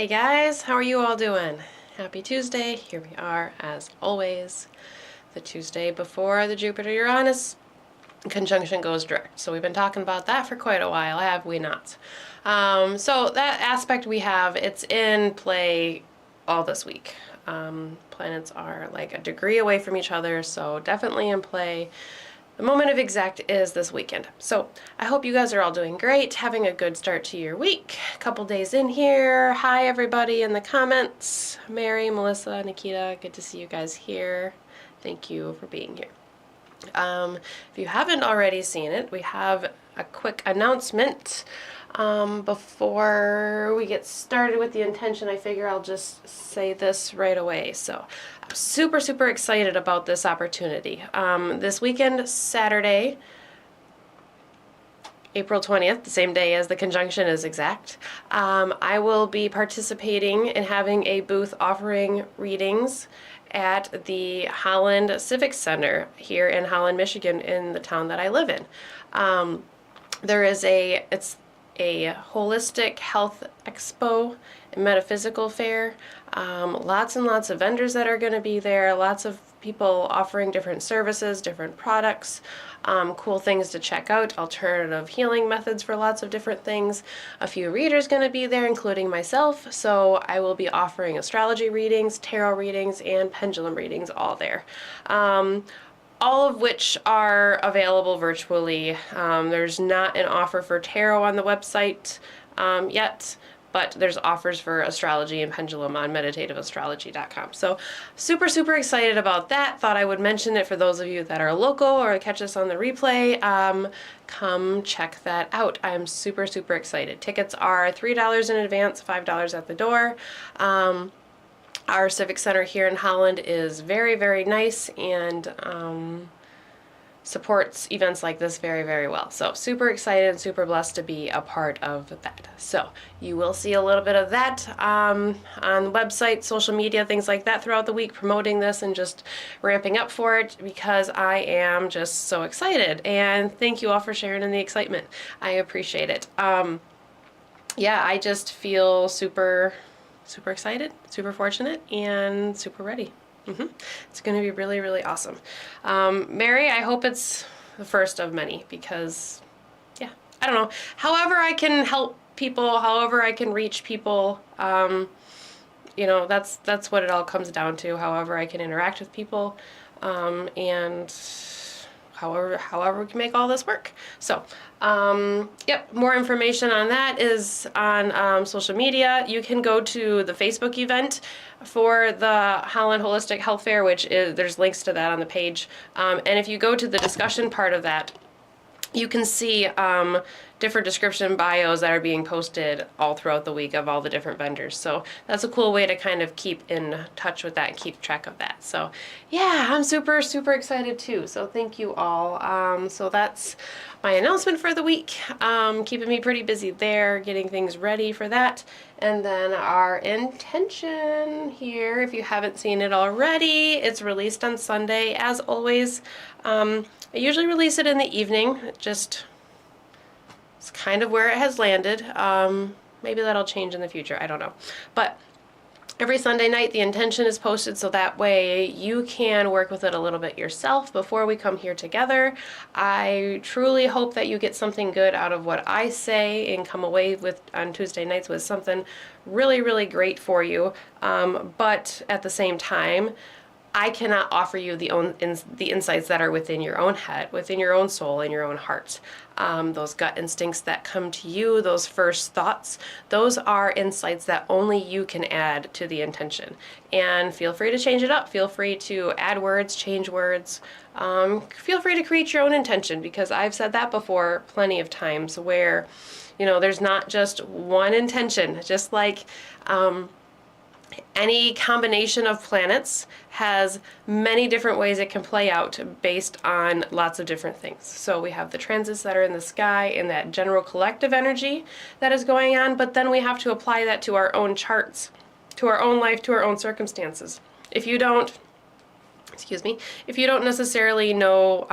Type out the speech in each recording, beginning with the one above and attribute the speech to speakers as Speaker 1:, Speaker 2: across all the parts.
Speaker 1: Hey guys, how are you all doing? Happy Tuesday. Here we are, as always, the Tuesday before the Jupiter-Uranus conjunction goes direct. So we've been talking about that for quite a while, have we not? So that aspect we have, it's in play all this week. Planets are like a degree away from each other, so definitely in play. The moment of exact is this weekend. So I hope you guys are all doing great, having a good start to your week. A couple days in here. Hi everybody in the comments. Mary, Melissa, Nikita, good to see you guys here. Thank you for being here. If you haven't already seen it, we have a quick announcement. Before we get started with the intention, I figure I'll just say this right away. So I'm super excited about this opportunity. This weekend, Saturday, April 20th, the same day as the conjunction is exact, I will be participating in having a booth offering readings at the Holland Civic Center here in Holland, Michigan, in the town that I live in. It's a holistic health expo and metaphysical fair. Lots and lots of vendors that are going to be there, lots of people offering different services, different products, cool things to check out, alternative healing methods for lots of different things. A few readers going to be there, including myself, so I will be offering astrology readings, tarot readings, and pendulum readings all there. All of which are available virtually. There's not an offer for tarot on the website yet, but there's offers for astrology and pendulum on meditativeastrology.com. So super excited about that. Thought I would mention it for those of you that are local or catch us on the replay. Come check that out. I'm super excited. Tickets are $3 in advance, $5 at the door. Our Civic Center here in Holland is very nice and supports events like this very well. So super excited and super blessed to be a part of that. So you will see a little bit of that on the website, social media, things like that throughout the week, promoting this and just ramping up for it because I am just so excited. And thank you all for sharing in the excitement. I appreciate it. Yeah, I just feel super excited, super fortunate, and super ready. It's going to be really awesome. Mary, I hope it's the first of many because, yeah, I don't know. However I can help people, however I can reach people, you know, that's what it all comes down to. However I can interact with people, and however we can make all this work. So, yep, more information on that is on social media. You can go to the Facebook event for the Holland Holistic Health Fair, which is, there's links to that on the page. And if you go to the discussion part of that, you can see different description bios that are being posted all throughout the week of all the different vendors. So that's a cool way to kind of keep in touch with that and keep track of that. So yeah, I'm super excited too. So thank you all. So that's my announcement for the week. Keeping me pretty busy there, getting things ready for that. And then our intention here, if you haven't seen it already, it's released on Sunday as always. I usually release it in the evening, it's kind of where it has landed. Maybe that'll change in the future, I don't know. But every Sunday night the intention is posted so that way you can work with it a little bit yourself before we come here together. I truly hope that you get something good out of what I say and come away with on Tuesday nights with something really great for you. But at the same time, I cannot offer you the insights that are within your own head, within your own soul, and your own heart. Those gut instincts that come to you, those first thoughts, those are insights that only you can add to the intention. And feel free to change it up. Feel free to add words, change words. Feel free to create your own intention, because I've said that before plenty of times where, you know, there's not just one intention. Just like any combination of planets has many different ways it can play out based on lots of different things. So we have the transits that are in the sky and that general collective energy that is going on, but then we have to apply that to our own charts, to our own life, to our own circumstances. If you don't excuse me, if you don't necessarily know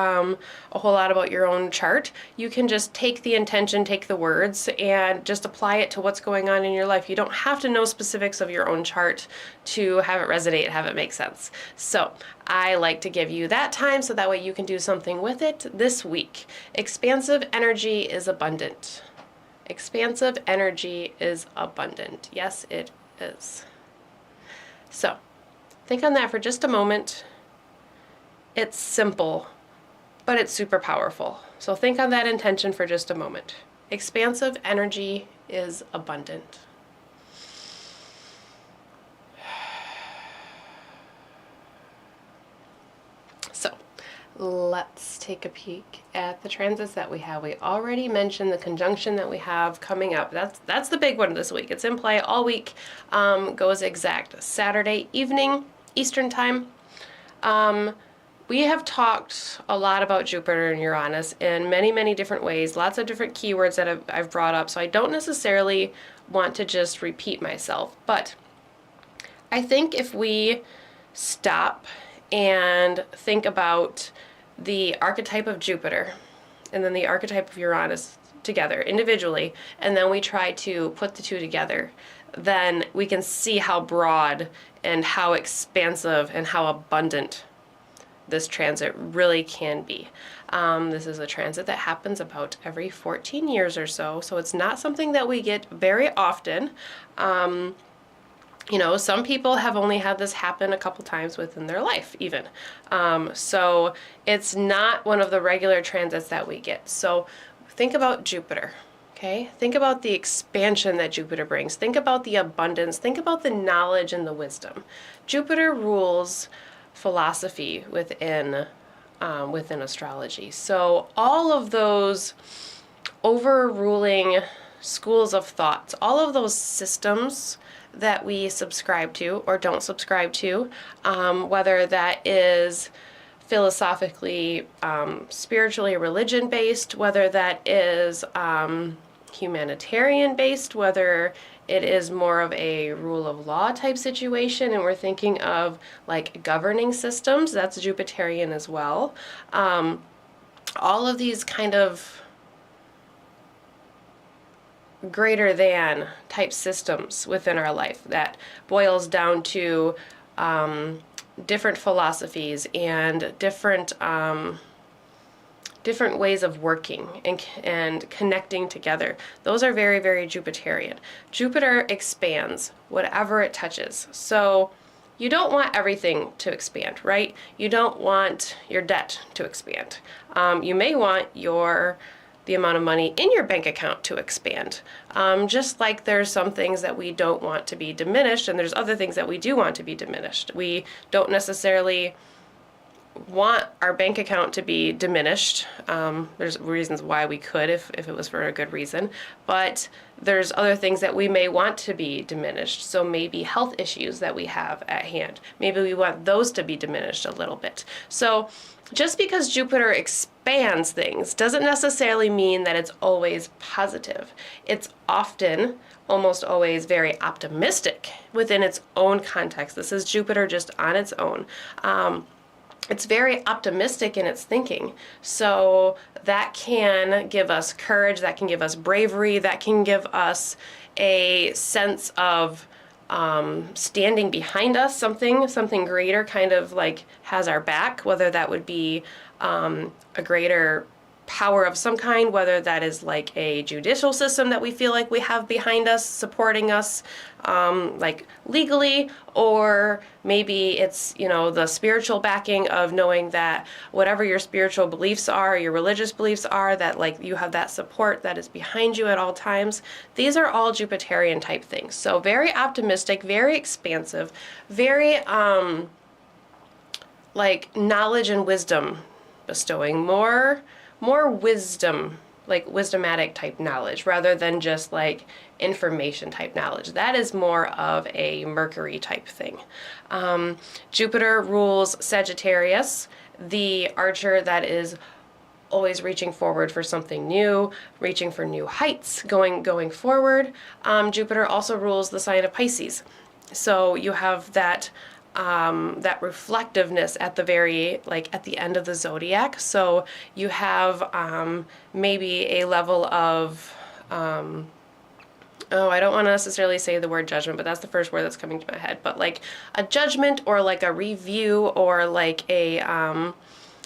Speaker 1: a whole lot about your own chart, you can just take the intention, take the words, and just apply it to what's going on in your life. You don't have to know specifics of your own chart to have it resonate, have it make sense. So I like to give you that time so that way you can do something with it this week. Expansive energy is abundant. Expansive energy is abundant. Yes, it is. So think on that for just a moment. It's simple, but it's super powerful. So think on that intention for just a moment. Expansive energy is abundant. So let's take a peek at the transits that we have. We already mentioned the conjunction that we have coming up. That's the big one this week. It's in play all week. Goes exact Saturday evening, Eastern time. We have talked a lot about Jupiter and Uranus in many, many different ways, lots of different keywords that I've brought up, so I don't necessarily want to just repeat myself. But I think if we stop and think about the archetype of Jupiter and then the archetype of Uranus together individually, and then we try to put the two together, then we can see how broad and how expansive and how abundant this transit really can be. This is a transit that happens about every 14 years or so, so it's not something that we get very often. You know, some people have only had this happen a couple times within their life even. So it's not one of the regular transits that we get. So think about Jupiter. Okay, think about the expansion that Jupiter brings. Think about the abundance. Think about the knowledge and the wisdom. Jupiter rules philosophy within astrology. So all of those overruling schools of thoughts, all of those systems that we subscribe to or don't subscribe to, whether that is philosophically, spiritually, religion-based, whether that is humanitarian-based, whether it is more of a rule of law type situation, and we're thinking of like governing systems, that's Jupiterian as well. All of these kind of greater than type systems within our life that boils down to different philosophies and different ways of working and connecting together. Those are very, very Jupiterian. Jupiter expands whatever it touches. So you don't want everything to expand, right? You don't want your debt to expand. You may want the amount of money in your bank account to expand. Just like there's some things that we don't want to be diminished, and there's other things that we do want to be diminished. We don't necessarily want our bank account to be diminished. There's reasons why we could if it was for a good reason, but there's other things that we may want to be diminished. So maybe health issues that we have at hand, maybe we want those to be diminished a little bit. So just because Jupiter expands things doesn't necessarily mean that it's always positive. It's often, almost always, very optimistic within its own context. This is Jupiter just on its own. It's very optimistic in its thinking. So that can give us courage, that can give us bravery, that can give us a sense of standing behind us, something greater kind of like has our back, whether that would be a greater power of some kind, whether that is like a judicial system that we feel like we have behind us, supporting us, like legally, or maybe it's, you know, the spiritual backing of knowing that whatever your spiritual beliefs are, your religious beliefs are, that like you have that support that is behind you at all times. These are all Jupiterian type things. So very optimistic, very expansive, very like knowledge and wisdom bestowing, more wisdom, like wisdomatic type knowledge, rather than just like information type knowledge. That is more of a Mercury type thing. Jupiter rules Sagittarius, the archer that is always reaching forward for something new, reaching for new heights, going forward. Jupiter also rules the sign of Pisces. So you have that that reflectiveness at the very, like at the end of the zodiac. So you have maybe a level of, oh, I don't want to necessarily say the word judgment, but that's the first word that's coming to my head. But like a judgment or like a review or like a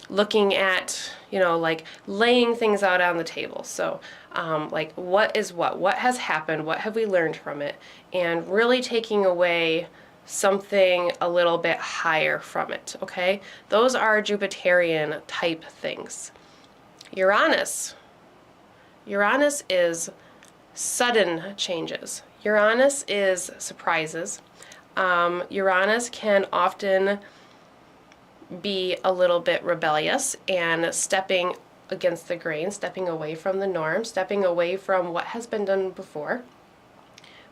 Speaker 1: looking at, you know, like laying things out on the table. So like what is what has happened, what have we learned from it, and really taking away something a little bit higher from it, okay? Those are Jupiterian type things. Uranus is sudden changes. Uranus is surprises. Uranus can often be a little bit rebellious and stepping against the grain, stepping away from the norm, stepping away from what has been done before.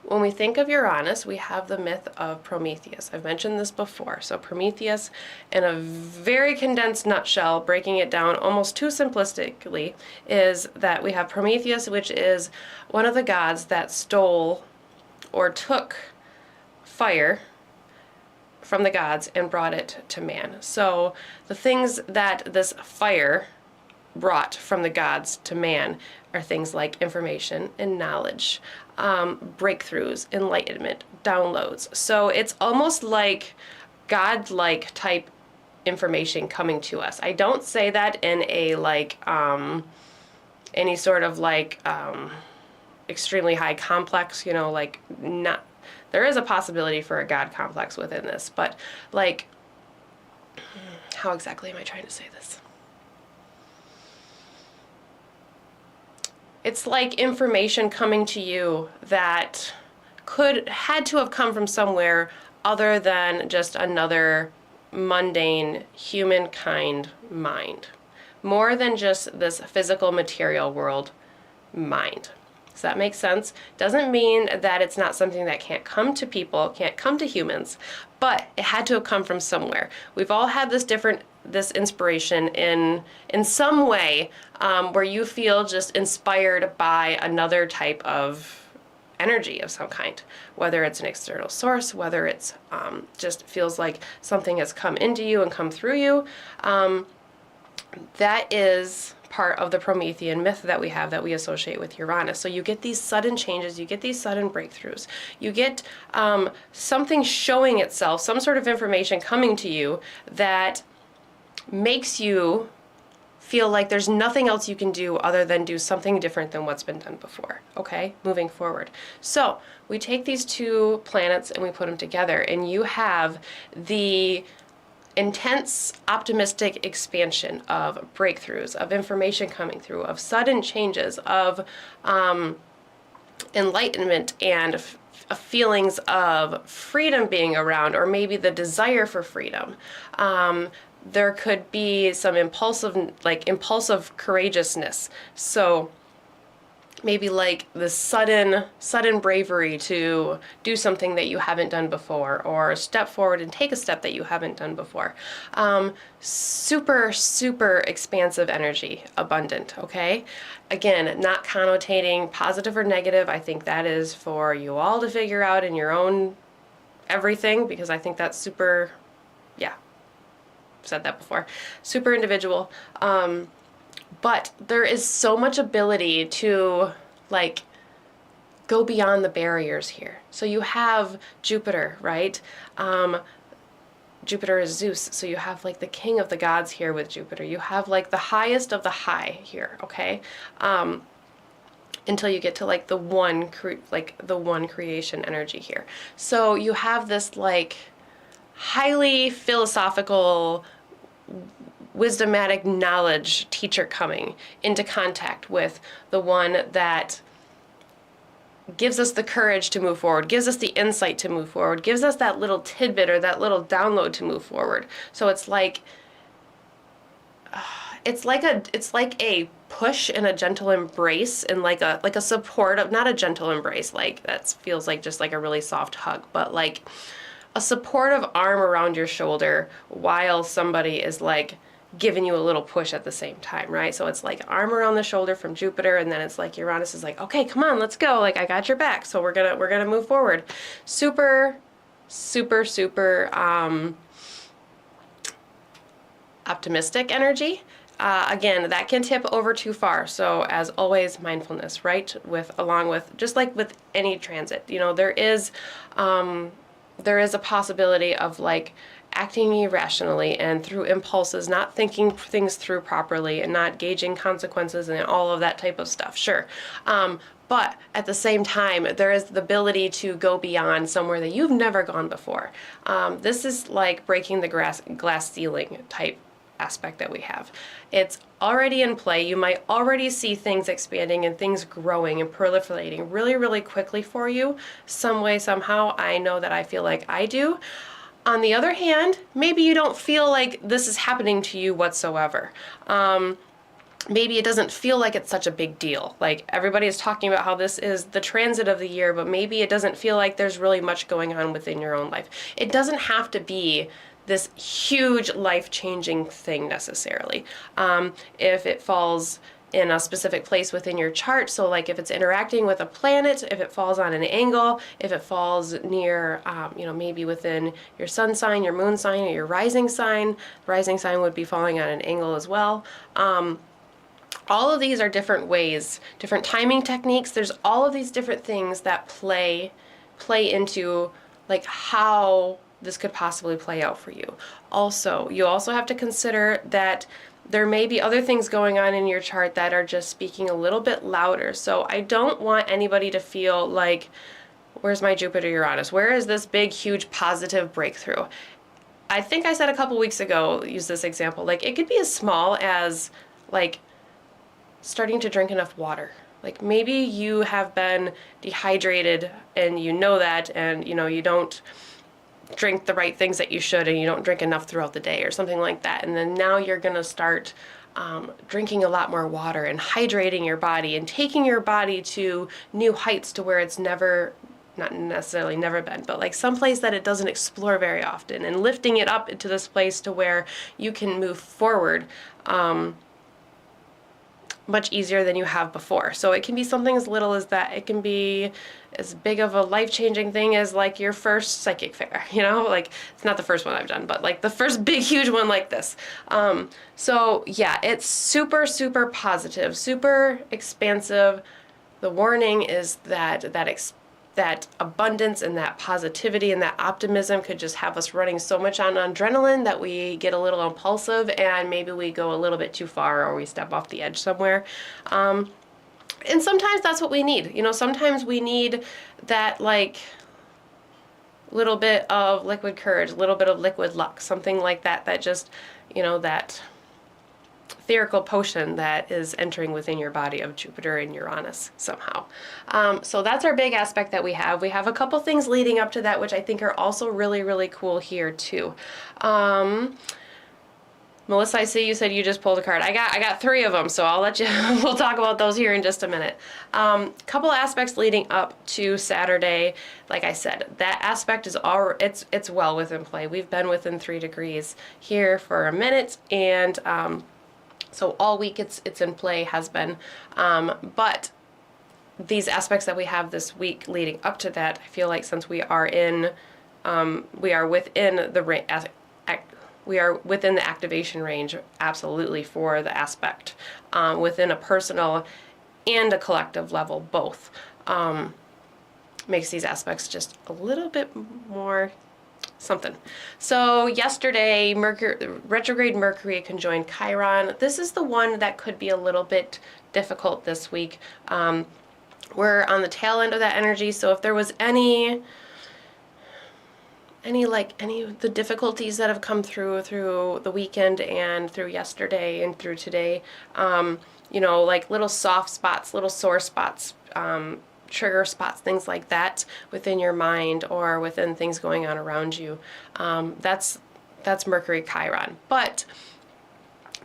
Speaker 1: When we think of Uranus, we have the myth of Prometheus. I've mentioned this before. So Prometheus, in a very condensed nutshell, breaking it down almost too simplistically, is that we have Prometheus, which is one of the gods that stole or took fire from the gods and brought it to man. So the things that this fire brought from the gods to man are things like information and knowledge, breakthroughs, enlightenment, downloads. So it's almost like God-like type information coming to us. I don't say that in a like any sort of like extremely high complex, you know, like not. There is a possibility for a God complex within this, but like, how exactly am I trying to say this? It's like information coming to you that had to have come from somewhere other than just another mundane humankind mind. More than just this physical material world mind. Does that make sense? Doesn't mean that it's not something that can't come to people, can't come to humans, but it had to have come from somewhere. We've all had this inspiration in some way where you feel just inspired by another type of energy of some kind, whether it's an external source, whether it's just feels like something has come into you and come through you. That is part of the Promethean myth that we have, that we associate with Uranus. So you get these sudden changes, you get these sudden breakthroughs, you get something showing itself, some sort of information coming to you that makes you feel like there's nothing else you can do other than do something different than what's been done before, okay? Moving forward. So we take these two planets and we put them together, and you have the intense, optimistic expansion of breakthroughs, of information coming through, of sudden changes, of enlightenment and feelings of freedom being around, or maybe the desire for freedom. There could be some impulsive courageousness. So maybe like the sudden bravery to do something that you haven't done before, or step forward and take a step that you haven't done before. Super, super expansive energy, abundant, okay? Again, not connotating positive or negative. I think that is for you all to figure out in your own everything, because I think that's super, yeah, said that before, super individual. But there is so much ability to like go beyond the barriers here. So you have Jupiter, right? Jupiter is Zeus, so you have like the king of the gods here with Jupiter. You have like the highest of the high here, okay? Until you get to like the one creation energy here. So you have this like highly philosophical, wisdomatic knowledge teacher coming into contact with the one that gives us the courage to move forward, gives us the insight to move forward, gives us that little tidbit or that little download to move forward. So it's like a push and a gentle embrace, and like a support of, not a gentle embrace, like that feels like just like a really soft hug, but like a supportive arm around your shoulder while somebody is like giving you a little push at the same time, right? So it's like arm around the shoulder from Jupiter, and then it's like Uranus is like, okay, come on, let's go. Like, I got your back. So we're gonna move forward. Super super, super optimistic energy. Again, that can tip over too far. So as always, mindfulness, right? Along with, just like with any transit, there is a possibility of like acting irrationally and through impulses, not thinking things through properly and not gauging consequences and all of that type of stuff. Sure. But at the same time, there is the ability to go beyond somewhere that you've never gone before. This is like breaking the glass ceiling type aspect that we have. It's already in play. You might already see things expanding and things growing and proliferating really, really quickly for you, some way, somehow. I know that I feel like I do. On the other hand, maybe you don't feel like this is happening to you whatsoever. Maybe it doesn't feel like it's such a big deal. Like everybody is talking about how this is the transit of the year, but maybe it doesn't feel like there's really much going on within your own life. It doesn't have to be this huge life-changing thing necessarily. If it falls in a specific place within your chart, so like if it's interacting with a planet, if it falls on an angle, if it falls near, maybe within your sun sign, your moon sign, or your rising sign would be falling on an angle as well. All of these are different ways, different timing techniques. There's all of these different things that play into like how this could possibly play out for you. Also, you also have to consider that there may be other things going on in your chart that are just speaking a little bit louder. So I don't want anybody to feel like, where's my Jupiter Uranus? Where is this big, huge positive breakthrough? I think I said a couple weeks ago, use this example, like it could be as small as like starting to drink enough water. Like maybe you have been dehydrated and you know that, and you don't drink the right things that you should, and you don't drink enough throughout the day or something like that. And then now you're going to start drinking a lot more water and hydrating your body and taking your body to new heights to where it's never, not necessarily never been, but like someplace that it doesn't explore very often, and lifting it up into this place to where you can move forward much easier than you have before. So it can be something as little as that. It can be as big of a life-changing thing as like your first psychic fair, like it's not the first one I've done, but like the first big, huge one like this. So yeah, it's super, super positive, super expansive. The warning is that that abundance and that positivity and that optimism could just have us running so much on adrenaline that we get a little impulsive and maybe we go a little bit too far or we step off the edge somewhere. And sometimes that's what we need. Sometimes we need that like little bit of liquid courage, a little bit of liquid luck, something like that, that just, that etherical potion that is entering within your body of Jupiter and Uranus somehow. So that's our big aspect that we have. We have a couple things leading up to that, which I think are also really, really cool here too. Melissa, I see you said you just pulled a card. I got 3 of them, so I'll let you, we'll talk about those here in just a minute. Couple aspects leading up to Saturday. Like I said, that aspect is it's well within play. We've been within 3 degrees here for a minute, and so all week it's in play, has been. But these aspects that we have this week leading up to that, I feel like since we are within the activation range, absolutely, for the aspect, within a personal and a collective level, both, makes these aspects just a little bit more something. So yesterday, retrograde Mercury conjoined Chiron. This is the one that could be a little bit difficult this week. We're on the tail end of that energy, so if there was any of the difficulties that have come through the weekend and through yesterday and through today, like little soft spots, little sore spots, trigger spots, things like that within your mind or within things going on around you, that's Mercury Chiron. But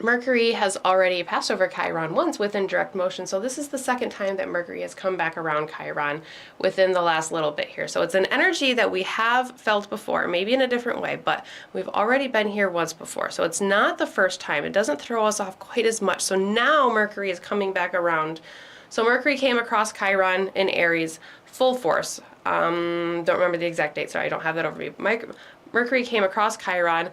Speaker 1: Mercury has already passed over Chiron once within direct motion, so this is the second time that Mercury has come back around Chiron within the last little bit here. So it's an energy that we have felt before, maybe in a different way, but we've already been here once before. So it's not the first time. It doesn't throw us off quite as much. So now Mercury is coming back around. So Mercury came across Chiron in Aries full force don't remember the exact date, sorry, I don't have that overview. Mercury came across Chiron.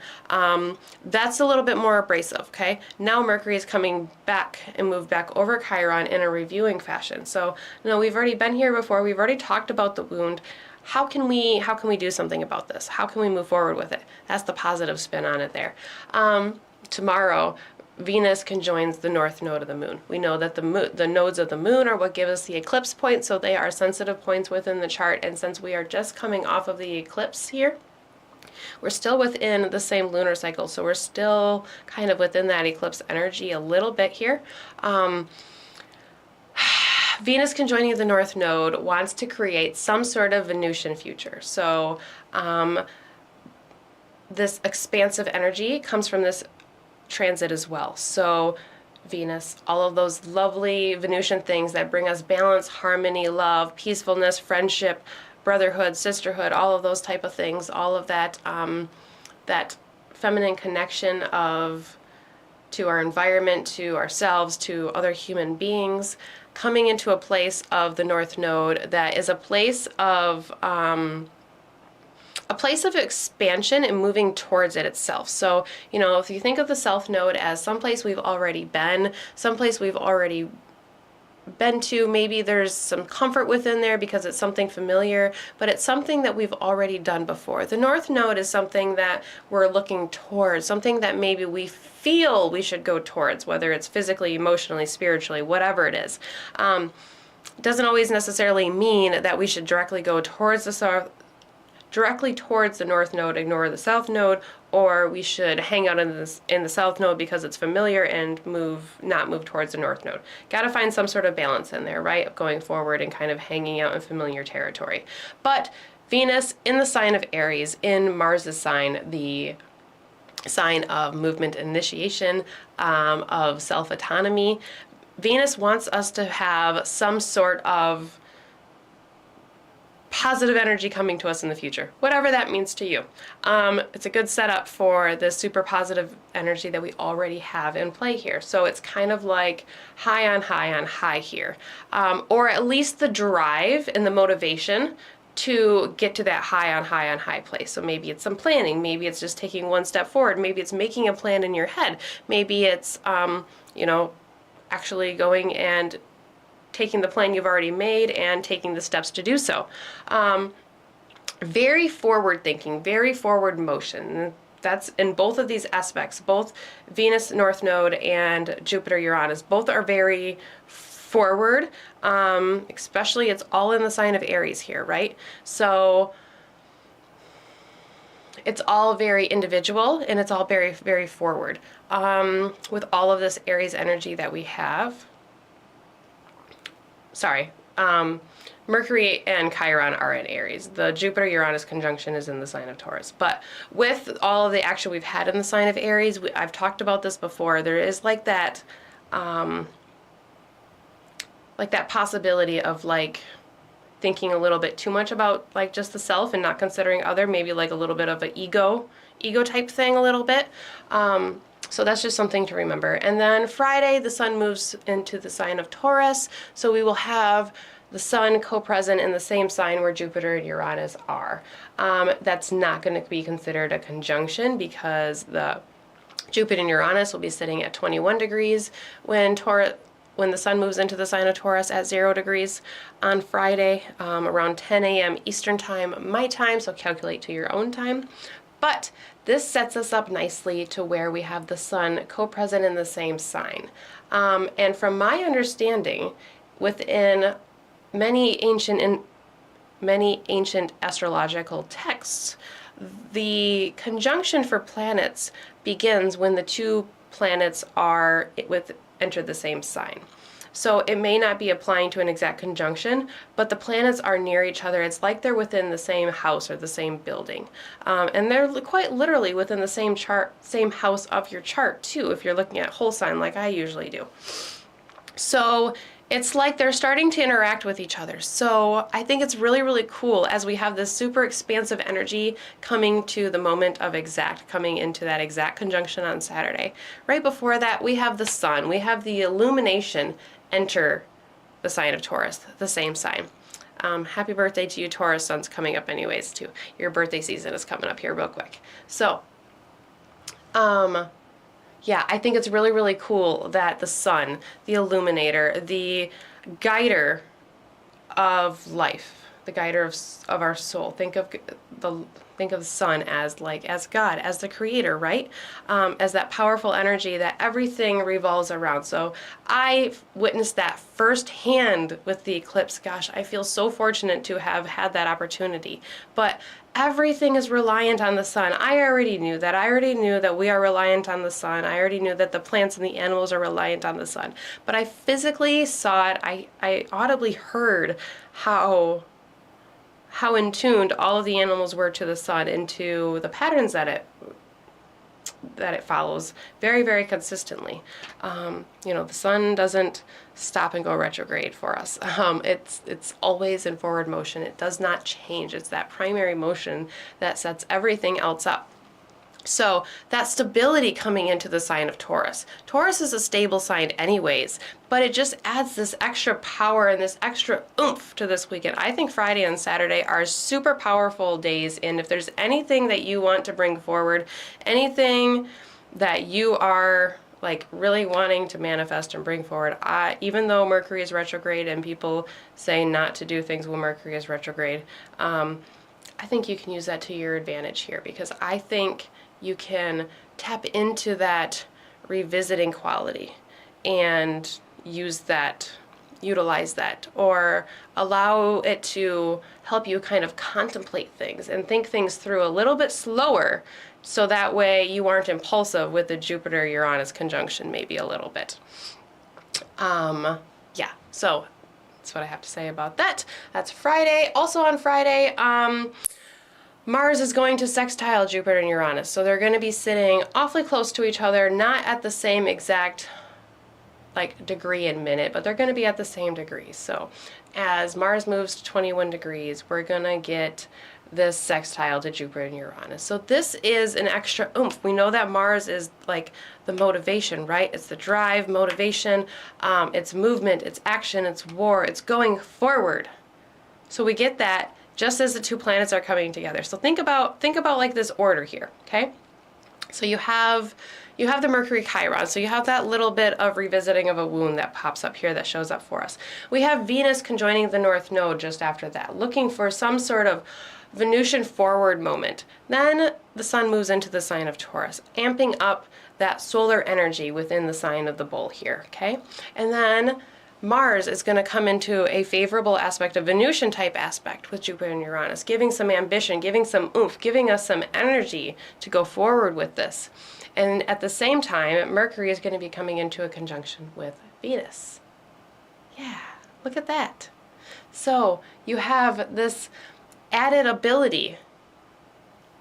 Speaker 1: That's a little bit more abrasive, okay? Now Mercury is coming back and moved back over Chiron in a reviewing fashion. So, we've already been here before. We've already talked about the wound. How can we do something about this? How can we move forward with it? That's the positive spin on it there. Tomorrow, Venus conjoins the north node of the moon. We know that the nodes of the moon are what give us the eclipse point, so they are sensitive points within the chart. And since we are just coming off of the eclipse here, we're still within the same lunar cycle, so we're still kind of within that eclipse energy a little bit here. Venus conjoining the North Node wants to create some sort of Venusian future. So this expansive energy comes from this transit as well. So Venus, all of those lovely Venusian things that bring us balance, harmony, love, peacefulness, friendship, brotherhood, sisterhood, all of those type of things, all of that that feminine connection to our environment, to ourselves, to other human beings, coming into a place of the North Node that is a place of expansion and moving towards it itself. So, if you think of the South Node as someplace we've already been, someplace we've already been to, maybe there's some comfort within there because it's something familiar, but it's something that we've already done before. The North Node is something that we're looking towards, something that maybe we feel we should go towards, whether it's physically, emotionally, spiritually, whatever it is. Doesn't always necessarily mean that we should directly go towards directly towards the North Node, ignore the South Node, or we should hang out in the South Node because it's familiar and not move towards the North Node. Got to find some sort of balance in there, right? Of going forward and kind of hanging out in familiar territory. But Venus in the sign of Aries, in Mars's sign, the sign of movement, initiation, of self-autonomy, Venus wants us to have some sort of positive energy coming to us in the future, whatever that means to you. It's a good setup for the super positive energy that we already have in play here. So it's kind of like high on high on high here, or at least the drive and the motivation to get to that high on high on high place. So maybe it's some planning, maybe it's just taking one step forward, maybe it's making a plan in your head, maybe it's actually going and taking the plan you've already made and taking the steps to do so. Very forward thinking, very forward motion. That's in both of these aspects, both Venus North Node and Jupiter Uranus, both are very forward, especially it's all in the sign of Aries here, right? So it's all very individual and it's all very, very forward. With all of this Aries energy that we have, Mercury and Chiron are in Aries. The Jupiter-Uranus conjunction is in the sign of Taurus. But with all of the action we've had in the sign of Aries, I've talked about this before, there is like that possibility of thinking a little bit too much about just the self and not considering other, maybe like a little bit of an ego type thing a little bit. So that's just something to remember. And then Friday, the sun moves into the sign of Taurus. So we will have the sun co-present in the same sign where Jupiter and Uranus are. That's not going to be considered a conjunction because the Jupiter and Uranus will be sitting at 21 degrees when the sun moves into the sign of Taurus at 0 degrees on Friday, around 10 a.m. Eastern time, my time, so calculate to your own time. But this sets us up nicely to where we have the sun co-present in the same sign. And from my understanding, within many ancient astrological texts, the conjunction for planets begins when the two planets enter the same sign. So it may not be applying to an exact conjunction, but the planets are near each other. It's like they're within the same house or the same building. And they're quite literally within the same house of your chart too, if you're looking at whole sign like I usually do. So it's like they're starting to interact with each other. So I think it's really, really cool as we have this super expansive energy coming to the moment of coming into that exact conjunction on Saturday. Right before that, we have the sun. We have the illumination enter the sign of Taurus, the same sign. Happy birthday to you, Taurus. Sun's coming up anyways, too. Your birthday season is coming up here real quick. So, yeah, I think it's really, really cool that the sun, the illuminator, the guider of life, the guider of our soul. Think of the sun as God, as the creator, right? As that powerful energy that everything revolves around. So I witnessed that firsthand with the eclipse. Gosh, I feel so fortunate to have had that opportunity. But everything is reliant on the sun. I already knew that. I already knew that we are reliant on the sun. I already knew that the plants and the animals are reliant on the sun. But I physically saw it. I audibly heard how in tuned all of the animals were to the sun and to the patterns that it follows very, very consistently. The sun doesn't stop and go retrograde for us. It's always in forward motion. It does not change. It's that primary motion that sets everything else up. So that stability coming into the sign of Taurus. Taurus is a stable sign anyways, but it just adds this extra power and this extra oomph to this weekend. I think Friday and Saturday are super powerful days, and if there's anything that you want to bring forward, anything that you are really wanting to manifest and bring forward, even though Mercury is retrograde and people say not to do things when Mercury is retrograde, I think you can use that to your advantage here, because I think you can tap into that revisiting quality and utilize that, or allow it to help you kind of contemplate things and think things through a little bit slower, so that way you aren't impulsive with the Jupiter-Uranus conjunction maybe a little bit. Yeah, so that's what I have to say about that. That's Friday. Also on Friday, Mars is going to sextile Jupiter and Uranus, so they're going to be sitting awfully close to each other, not at the same exact degree and minute, but they're going to be at the same degree. So as Mars moves to 21 degrees, we're going to get this sextile to Jupiter and Uranus. So this is an extra oomph. We know that Mars is the motivation, right? It's the drive, motivation, it's movement, it's action, it's war, it's going forward. So we get that just as the two planets are coming together. So think about this order here, okay? So you have the Mercury Chiron, so you have that little bit of revisiting of a wound that pops up here that shows up for us. We have Venus conjoining the North Node just after that, looking for some sort of Venusian forward moment. Then the sun moves into the sign of Taurus, amping up that solar energy within the sign of the bull here, okay? And then Mars is going to come into a favorable aspect, a Venusian type aspect with Jupiter and Uranus, giving some ambition, giving some oomph, giving us some energy to go forward with this. And at the same time, Mercury is going to be coming into a conjunction with Venus. Yeah, look at that. So you have this added ability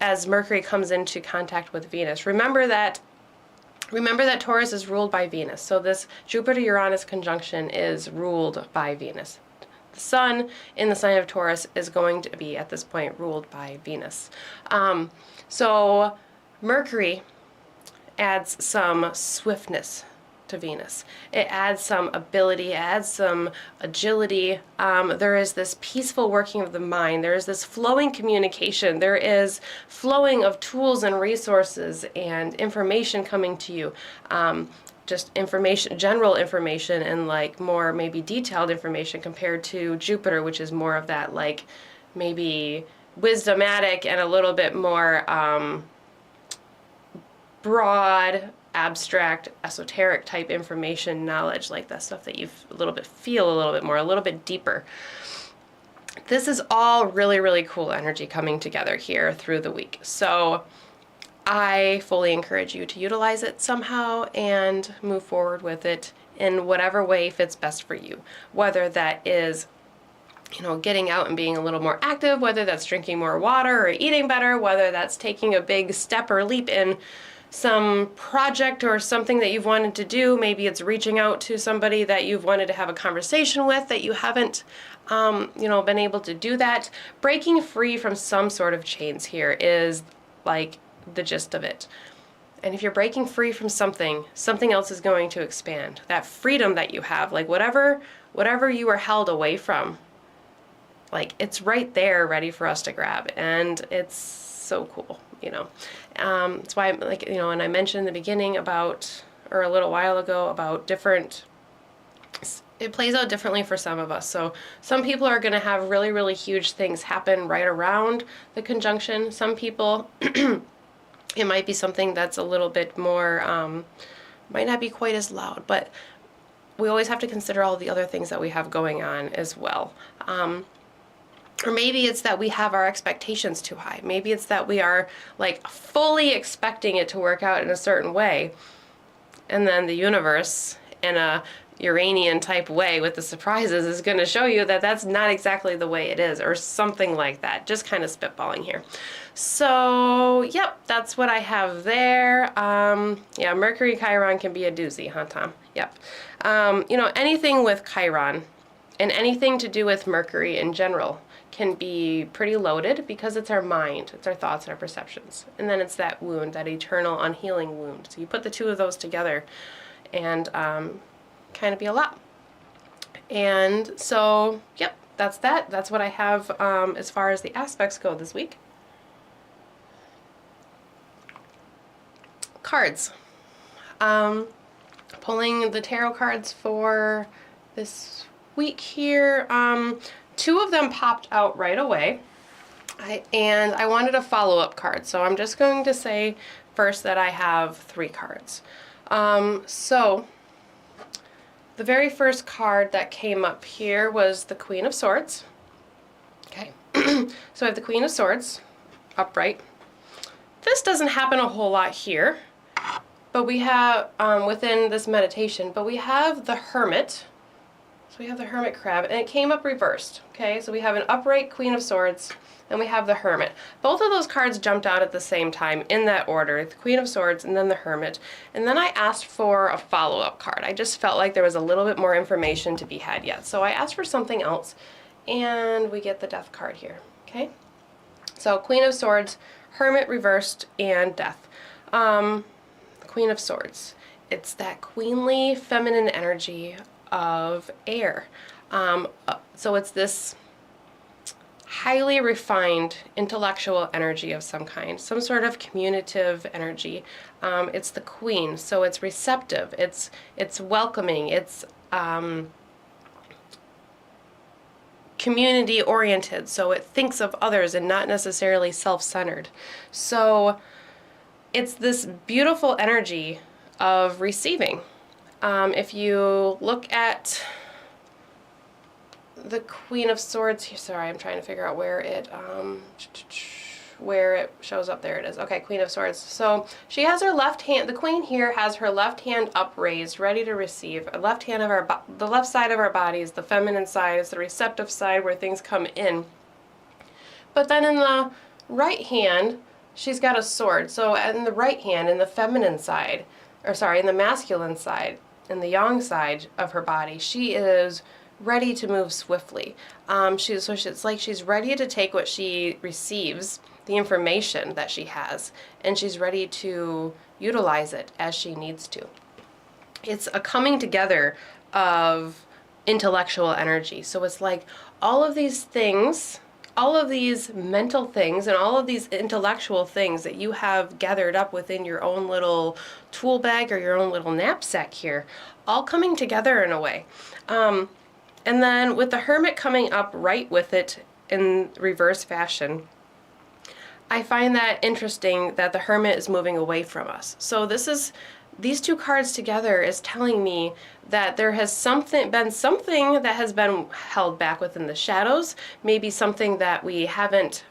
Speaker 1: as Mercury comes into contact with Venus. Remember that Taurus is ruled by Venus, so this Jupiter-Uranus conjunction is ruled by Venus. The sun in the sign of Taurus is going to be, at this point, ruled by Venus. So Mercury adds some swiftness to Venus. It adds some ability, it adds some agility. There is this peaceful working of the mind. There is this flowing communication. There is flowing of tools and resources and information coming to you. Just information, general information, and more maybe detailed information compared to Jupiter, which is more of that maybe wisdomatic and a little bit more broad, abstract, esoteric type information, knowledge, that stuff that you feel a little bit more, a little bit deeper. This is all really, really cool energy coming together here through the week. So I fully encourage you to utilize it somehow and move forward with it in whatever way fits best for you. Whether that is getting out and being a little more active, whether that's drinking more water or eating better, whether that's taking a big step or leap in some project or something that you've wanted to do. Maybe it's reaching out to somebody that you've wanted to have a conversation with that you haven't, been able to do that. Breaking free from some sort of chains here is the gist of it. And if you're breaking free from something else is going to expand. That freedom that you have, whatever you are held away from, Like, it's right there ready for us to grab, and it's so cool, you know. That's why, like, you know, and I mentioned in the beginning about, or a little while ago, about different, it plays out differently for some of us. So some people are going to have really, really huge things happen right around the conjunction. Some people, it might be something that's a little bit more, might not be quite as loud, but we always have to consider all the other things that we have going on as well. Or maybe it's that we have our expectations too high. Maybe it's that we are like fully expecting it to work out in a certain way. And then the universe, in a Uranian type way with the surprises, is going to show you that that's not exactly the way it is, or something like that. Just kind of spitballing here. So, yep, that's what I have there. Yeah, Mercury Chiron can be a doozy, huh, Tom? Yep. You know, anything with Chiron and anything to do with Mercury in general can be pretty loaded, because it's our mind, it's our thoughts and our perceptions. And then it's that wound, that eternal unhealing wound. So you put the two of those together and kind of be a lot. And so, yep, that's that. That's what I have as far as the aspects go this week. Cards. Pulling the tarot cards for this week here. Two of them popped out right away, and I wanted a follow-up card. So I'm just going to say first that I have 3 cards. So the very first card that came up here was the Queen of Swords. Okay, so I have the Queen of Swords upright. This doesn't happen a whole lot here, but we have, within this meditation, but we have the Hermit. So we have the Hermit crab, and it came up reversed. Okay, so we have an upright Queen of Swords, and we have the Hermit. Both of those cards jumped out at the same time in that order, the Queen of Swords and then the Hermit. And then I asked for a follow-up card. I just felt like there was a little bit more information to be had yet. So I asked for something else, and we get the Death card here. Okay, so Queen of Swords, Hermit reversed, and Death. Queen of Swords. It's that queenly feminine energy of air. So it's this highly refined intellectual energy of some kind, some sort of communicative energy. It's the queen, so it's receptive, it's welcoming, it's community oriented, so it thinks of others and not necessarily self-centered. So it's this beautiful energy of receiving. If you look at the Queen of Swords here, sorry, I'm trying to figure out where it shows up. There it is. Okay, Queen of Swords. So she has her left hand, the Queen here has her left hand upraised, ready to receive. The left hand of the left side of our body is the feminine side, is the receptive side where things come in. But then in the right hand, she's got a sword. So in the right hand, in the feminine side, or sorry, in the masculine side, in the yang side of her body, she is ready to move swiftly. It's like she's ready to take what she receives, the information that she has, and she's ready to utilize it as she needs to. It's a coming together of intellectual energy. So it's like all of these things, all of these mental things and all of these intellectual things that you have gathered up within your own little tool bag or your own little knapsack here, all coming together in a way. And then with the Hermit coming up right with it in reverse fashion, I find that interesting that the Hermit is moving away from us. So these two cards together is telling me that there has been something that has been held back within the shadows, maybe something that we haven't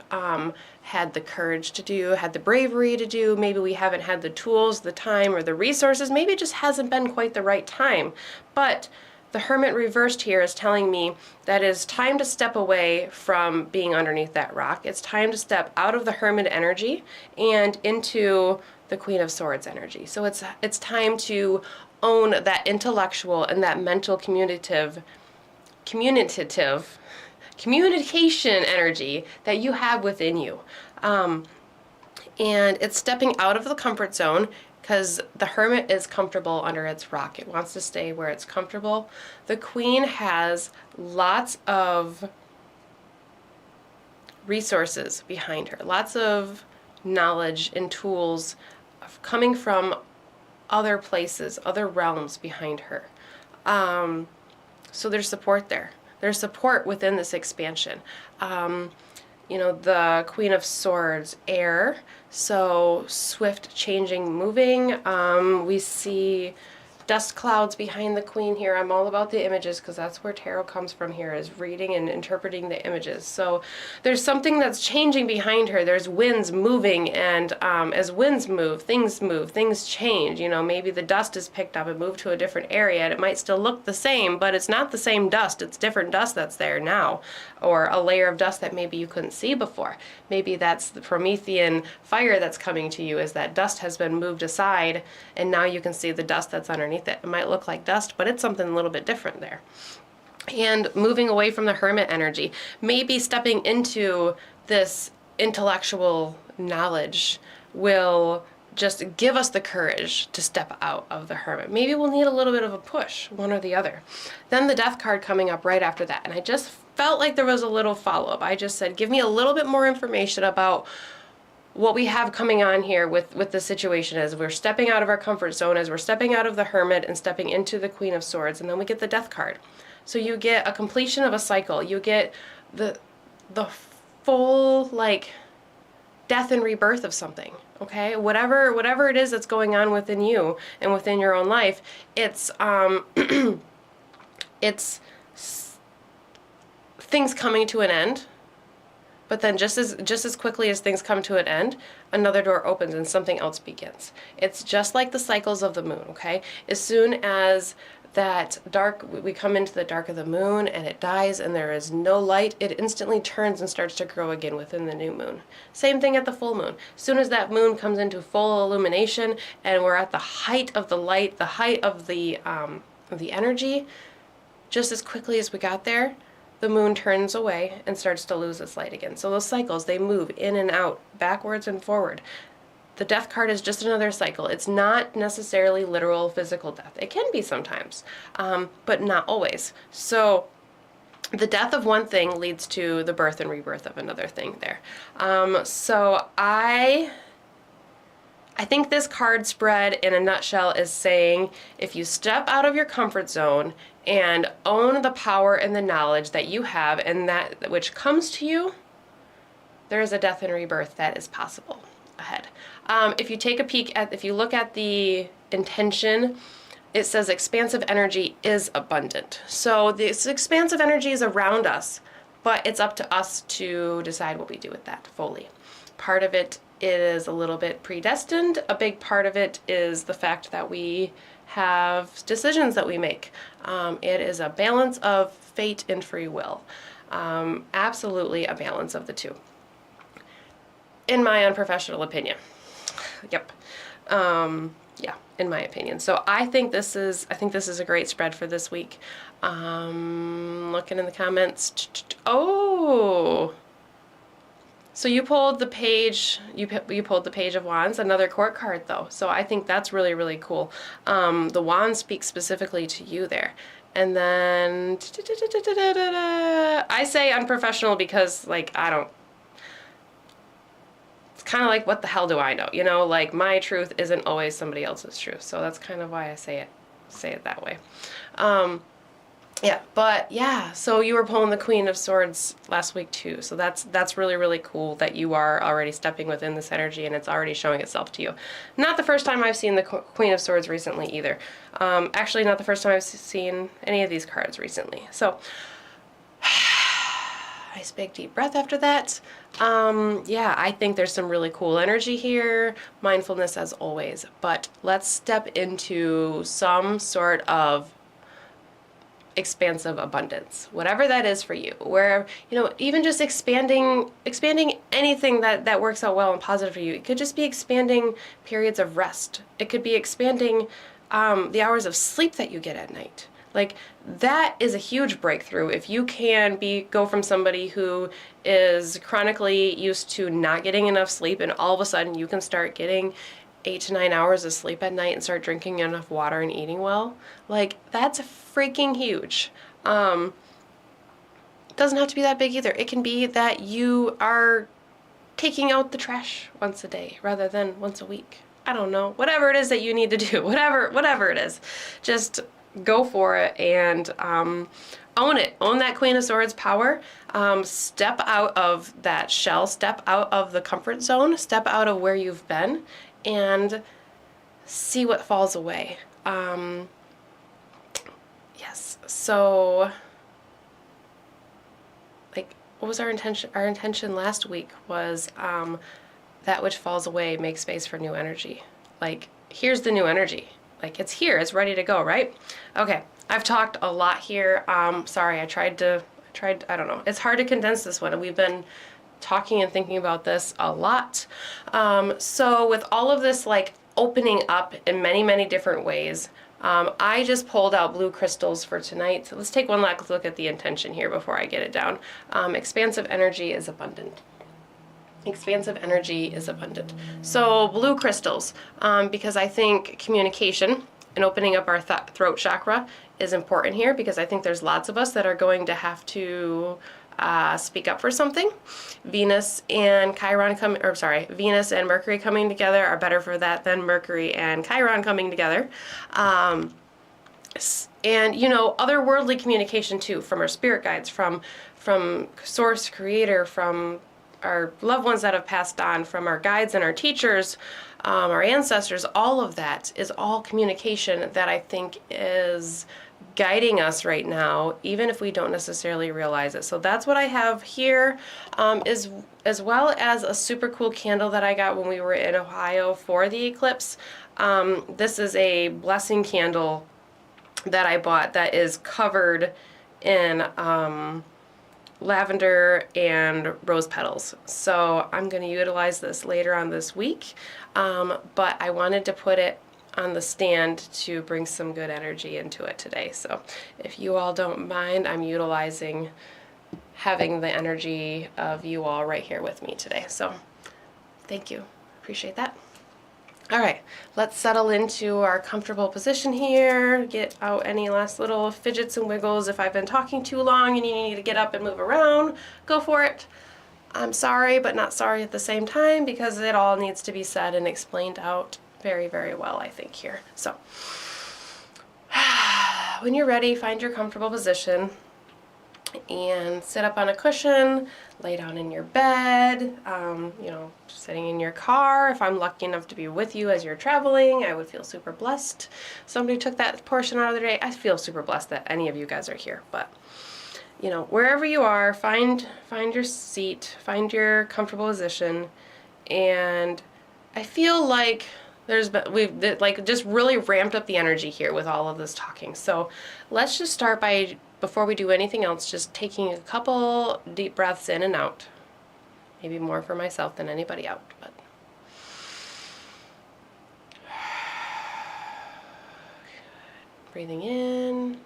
Speaker 1: had the courage to do, had the bravery to do, maybe we haven't had the tools, the time, or the resources, maybe it just hasn't been quite the right time. But the Hermit reversed here is telling me that it's time to step away from being underneath that rock. It's time to step out of the Hermit energy and into the Queen of Swords energy. So it's time to own that intellectual and that mental communication energy that you have within you. And it's stepping out of the comfort zone, because the Hermit is comfortable under its rock. It wants to stay where it's comfortable. The Queen has lots of resources behind her, lots of knowledge and tools coming from other places, other realms behind her. So there's support there. There's support within this expansion. The Queen of Swords, air, so swift, changing, moving. We see dust clouds behind the Queen here. I'm all about the images because that's where tarot comes from here, is reading and interpreting the images. So there's something that's changing behind her. There's winds moving, and as winds move, things change. Maybe the dust is picked up and moved to a different area, and it might still look the same, but it's not the same dust. It's different dust that's there now, or a layer of dust that maybe you couldn't see before. Maybe that's the Promethean fire that's coming to you, as that dust has been moved aside, and now you can see the dust that's underneath it. It might look like dust, but it's something a little bit different there. And moving away from the hermit energy, maybe stepping into this intellectual knowledge will just give us the courage to step out of the hermit. Maybe we'll need a little bit of a push, one or the other. Then the death card coming up right after that, and I just felt like there was a little follow-up. I just said, give me a little bit more information about what we have coming on here with the situation, as we're stepping out of our comfort zone, as we're stepping out of the hermit and stepping into the Queen of Swords, and then we get the death card. So you get a completion of a cycle. You get the full, like, death and rebirth of something, okay? Whatever it is that's going on within you and within your own life, it's it's things coming to an end. But then just as quickly as things come to an end, another door opens and something else begins. It's just like the cycles of the moon, okay? As soon as we come into the dark of the moon and it dies and there is no light, it instantly turns and starts to grow again within the new moon. Same thing at the full moon. As soon as that moon comes into full illumination and we're at the height of the light, the height of the energy, just as quickly as we got there, the moon turns away and starts to lose its light again. So those cycles, they move in and out, backwards and forward. The death card is just another cycle. It's not necessarily literal physical death. It can be sometimes, but not always. So the death of one thing leads to the birth and rebirth of another thing there. So I think this card spread in a nutshell is saying, if you step out of your comfort zone and own the power and the knowledge that you have and that which comes to you, there is a death and rebirth that is possible ahead. If you look at the intention, it says expansive energy is abundant. So this expansive energy is around us, but it's up to us to decide what we do with that fully. Part of it is a little bit predestined. A big part of it is the fact that we have decisions that we make. It is a balance of fate and free will. Absolutely a balance of the two, in my unprofessional opinion. Yep. Yeah, in my opinion. So I think this is a great spread for this week. Looking in the comments. Oh. So you pulled the page, you pulled the Page of Wands, another court card though. So I think that's really, really cool. The wand speaks specifically to you there. And then, I say unprofessional because, like, it's kind of like, what the hell do I know? Like, my truth isn't always somebody else's truth. So that's kind of why I say it that way. Yeah, but yeah, so you were pulling the Queen of Swords last week too. So that's really, really cool that you are already stepping within this energy and it's already showing itself to you. Not the first time I've seen the Queen of Swords recently either. Actually, not the first time I've seen any of these cards recently. So, nice big deep breath after that. Yeah, I think there's some really cool energy here. Mindfulness as always. But let's step into some sort of expansive abundance, whatever that is for you, where, even just expanding anything that works out well and positive for you. It could just be expanding periods of rest. It could be expanding the hours of sleep that you get at night. Like, that is a huge breakthrough. If you can go from somebody who is chronically used to not getting enough sleep, and all of a sudden you can start getting 8 to 9 hours of sleep at night and start drinking enough water and eating well, like, that's freaking huge. Doesn't have to be that big either. It can be that you are taking out the trash once a day rather than once a week. I don't know. Whatever it is that you need to do, whatever it is, just go for it and own it. Own that Queen of Swords power. Step out of that shell. Step out of the comfort zone. Step out of where you've been and see what falls away. Yes. So, like, what was our intention? Our intention last week was that which falls away, make space for new energy. Like, here's the new energy. Like, it's here, it's ready to go, right? Okay, I've talked a lot here. Sorry, I tried, I don't know. It's hard to condense this one, and we've been talking and thinking about this a lot. So with all of this, like, opening up in many, many different ways, I just pulled out blue crystals for tonight. So let's take one last look at the intention here before I get it down. Expansive energy is abundant. Expansive energy is abundant. So blue crystals, because I think communication and opening up our throat chakra is important here, because I think there's lots of us that are going to have to speak up for something. Venus and Venus and Mercury coming together are better for that than Mercury and Chiron coming together. And, you know, otherworldly communication too, from our spirit guides, from source creator, from our loved ones that have passed on, from our guides and our teachers, our ancestors. All of that is all communication that I think is guiding us right now, even if we don't necessarily realize it. So that's what I have here, is as well as a super cool candle that I got when we were in Ohio for the eclipse. This is a blessing candle that I bought that is covered in lavender and rose petals. So I'm going to utilize this later on this week, but I wanted to put it on the stand to bring some good energy into it today. So if you all don't mind, I'm utilizing having the energy of you all right here with me today. So thank you. Appreciate that. All right, let's settle into our comfortable position here. Get out any last little fidgets and wiggles. If I've been talking too long and you need to get up and move around, go for it. I'm sorry, but not sorry at the same time, because it all needs to be said and explained out very, very well, I think, here. So when you're ready, find your comfortable position and sit up on a cushion, lay down in your bed, you know, sitting in your car. If I'm lucky enough to be with you as you're traveling, I would feel super blessed. Somebody took that portion out of the day. I feel super blessed that any of you guys are here. But, you know, wherever you are, find your seat, find your comfortable position. And I feel like we've like just really ramped up the energy here with all of this talking. So let's just start by, before we do anything else, just taking a couple deep breaths in and out. Maybe more for myself than anybody out, but breathing in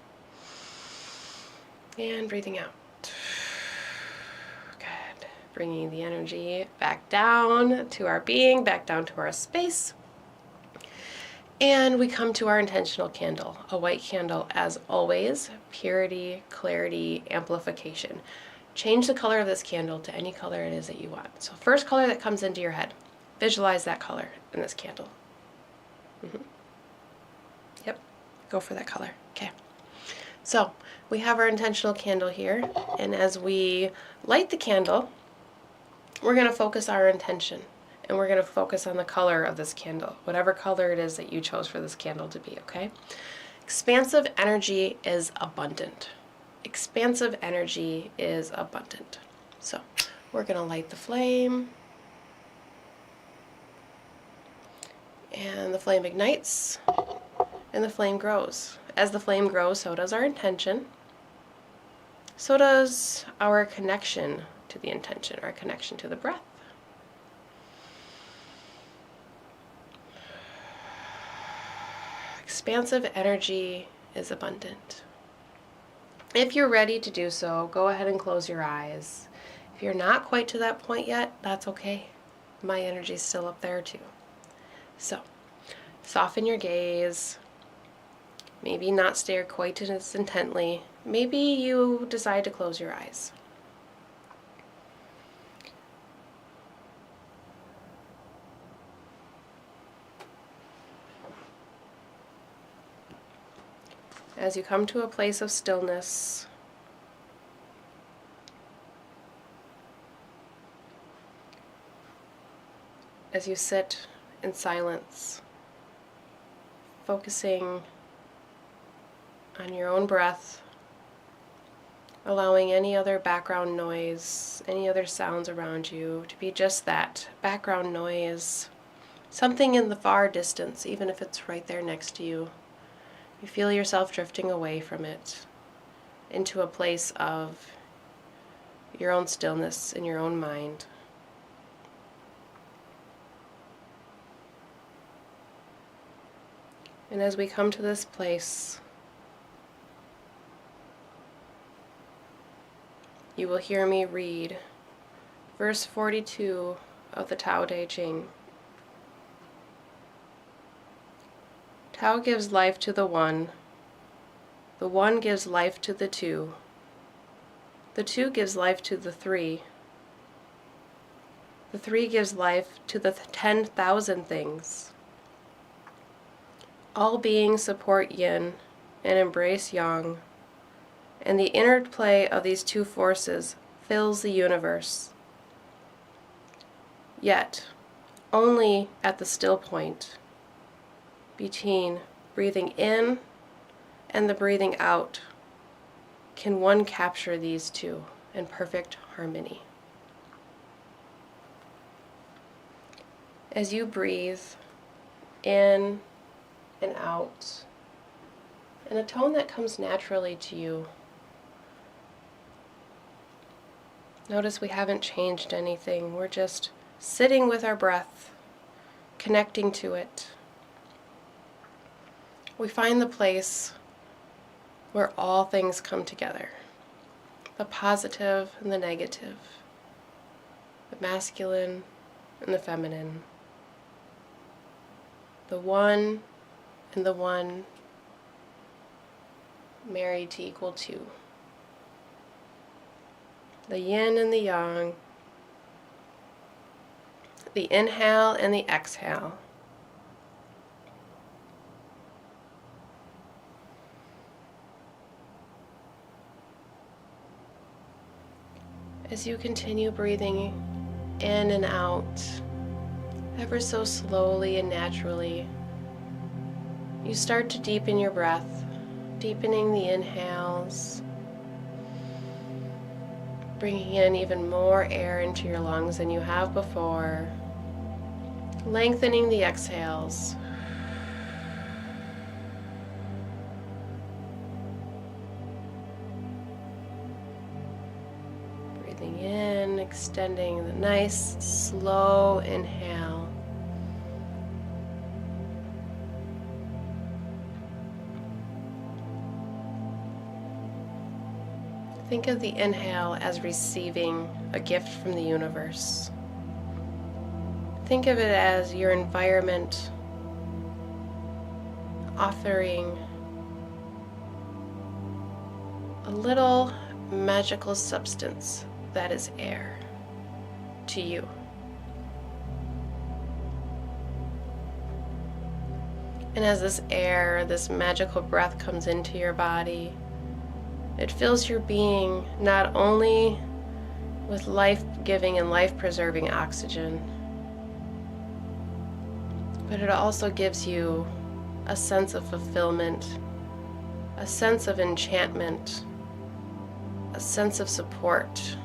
Speaker 1: and breathing out. Good. Bringing the energy back down to our being, back down to our space. And we come to our intentional candle, a white candle as always, purity, clarity, amplification. Change the color of this candle to any color it is that you want. So first color that comes into your head, visualize that color in this candle. Yep, go for that color. Okay. So we have our intentional candle here, and as we light the candle, we're going to focus our intention. And we're going to focus on the color of this candle, whatever color it is that you chose for this candle to be, okay? Expansive energy is abundant. Expansive energy is abundant. So we're going to light the flame. And the flame ignites, and the flame grows. As the flame grows, so does our intention. So does our connection to the intention, our connection to the breath. Expansive energy is abundant. If you're ready to do so, go ahead and close your eyes. If you're not quite to that point yet, that's okay. My energy is still up there too. So, soften your gaze. Maybe not stare quite as intently. Maybe you decide to close your eyes. As you come to a place of stillness, as you sit in silence, focusing on your own breath, allowing any other background noise, any other sounds around you to be just that, background noise, something in the far distance, even if it's right there next to you. You feel yourself drifting away from it into a place of your own stillness in your own mind. And as we come to this place, you will hear me read verse 42 of the Tao Te Ching. Tao gives life to the one gives life to the two gives life to the three gives life to the 10,000 things. All beings support yin and embrace yang, and the interplay of these two forces fills the universe. Yet, only at the still point between breathing in and the breathing out can one capture these two in perfect harmony. As you breathe in and out in a tone that comes naturally to you, notice we haven't changed anything. We're just sitting with our breath, connecting to it. We find the place where all things come together, the positive and the negative, the masculine and the feminine, the one and the one married to equal two, the yin and the yang, the inhale and the exhale. As you continue breathing in and out, ever so slowly and naturally, you start to deepen your breath, deepening the inhales, bringing in even more air into your lungs than you have before, lengthening the exhales. Breathing in, extending the nice, slow inhale. Think of the inhale as receiving a gift from the universe. Think of it as your environment offering a little magical substance that is air to you. And as this air, this magical breath comes into your body, it fills your being not only with life-giving and life-preserving oxygen, but it also gives you a sense of fulfillment, a sense of enchantment, a sense of support.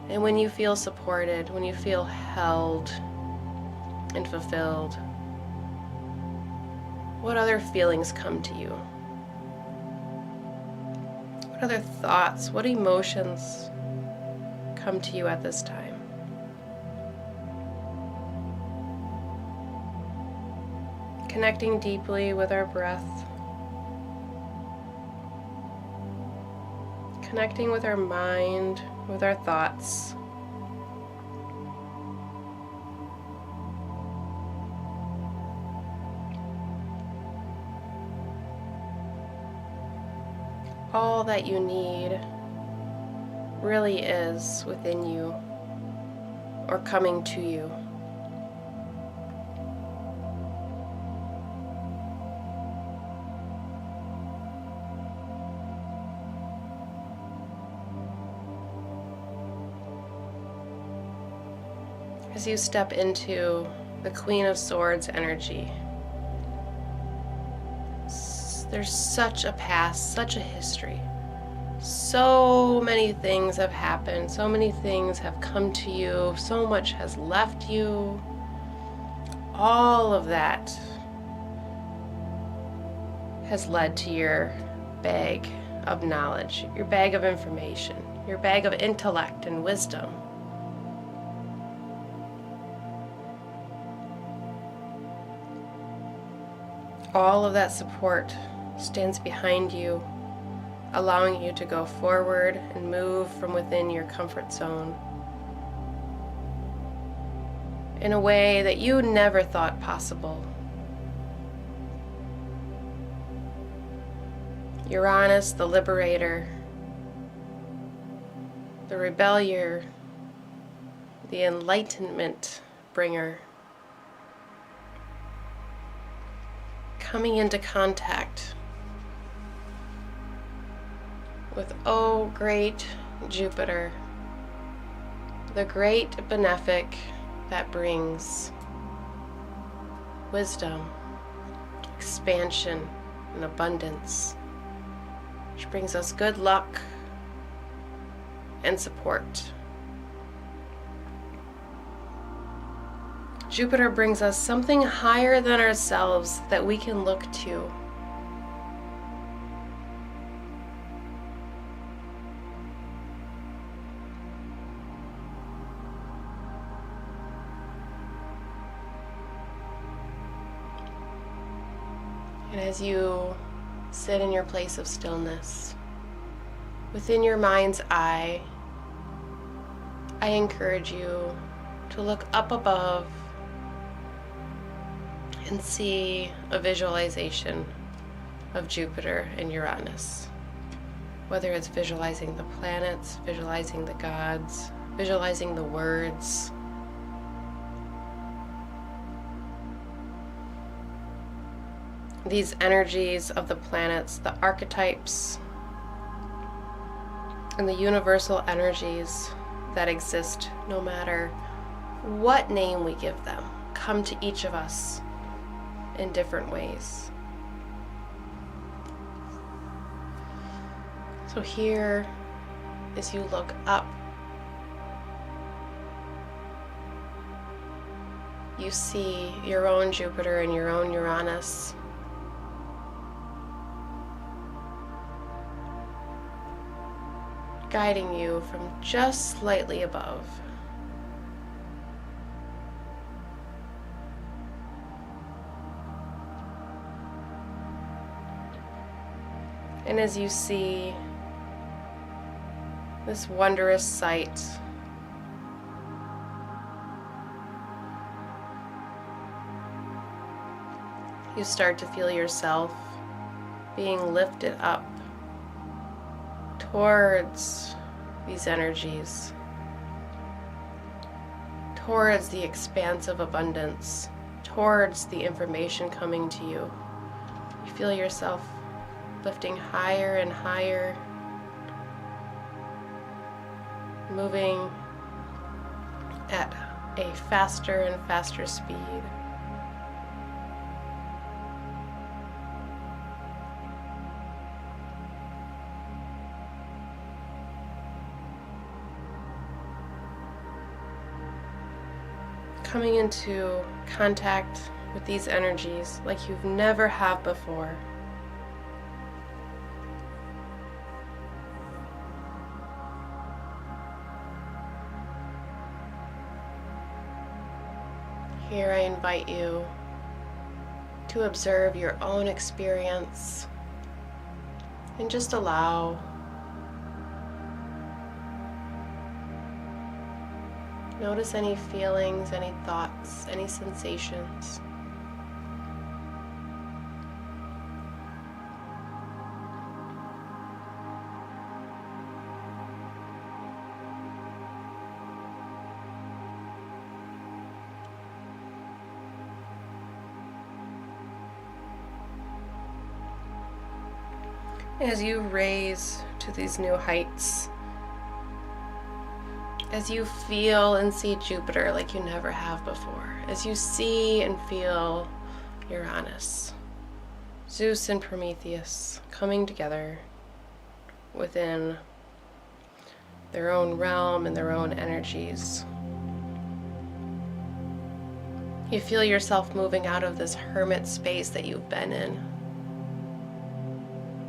Speaker 1: And when you feel supported, when you feel held and fulfilled, what other feelings come to you? What other thoughts, what emotions come to you at this time? Connecting deeply with our breath, connecting with our mind, with our thoughts. All that you need really is within you or coming to you. as you step into the Queen of Swords energy. There's such a past, such a history. So many things have happened, so many things have come to you, so much has left you. All of that has led to your bag of knowledge, your bag of information, your bag of intellect and wisdom. All of that support stands behind you, allowing you to go forward and move from within your comfort zone in a way that you never thought possible. Uranus, the liberator, the rebellier, the enlightenment bringer, coming into contact with, oh, great Jupiter, the great benefic that brings wisdom, expansion, and abundance, which brings us good luck and support. Jupiter brings us something higher than ourselves that we can look to. And as you sit in your place of stillness, within your mind's eye, I encourage you to look up above and see a visualization of Jupiter and Uranus. Whether it's visualizing the planets, visualizing the gods, visualizing the words. These energies of the planets, the archetypes, and the universal energies that exist no matter what name we give them, come to each of us in different ways. So here, as you look up, you see your own Jupiter and your own Uranus. Guiding you from just slightly above. And as you see this wondrous sight, you start to feel yourself being lifted up towards these energies, towards the expansive abundance, towards the information coming to you. You feel yourself lifting higher and higher, moving at a faster and faster speed. Coming into contact with these energies like you've never have before. Here I invite you to observe your own experience and just allow notice any feelings, any thoughts, any sensations. As you raise to these new heights, as you feel and see Jupiter like you never have before, as you see and feel Uranus, Zeus and Prometheus coming together within their own realm and their own energies. You feel yourself moving out of this hermit space that you've been in.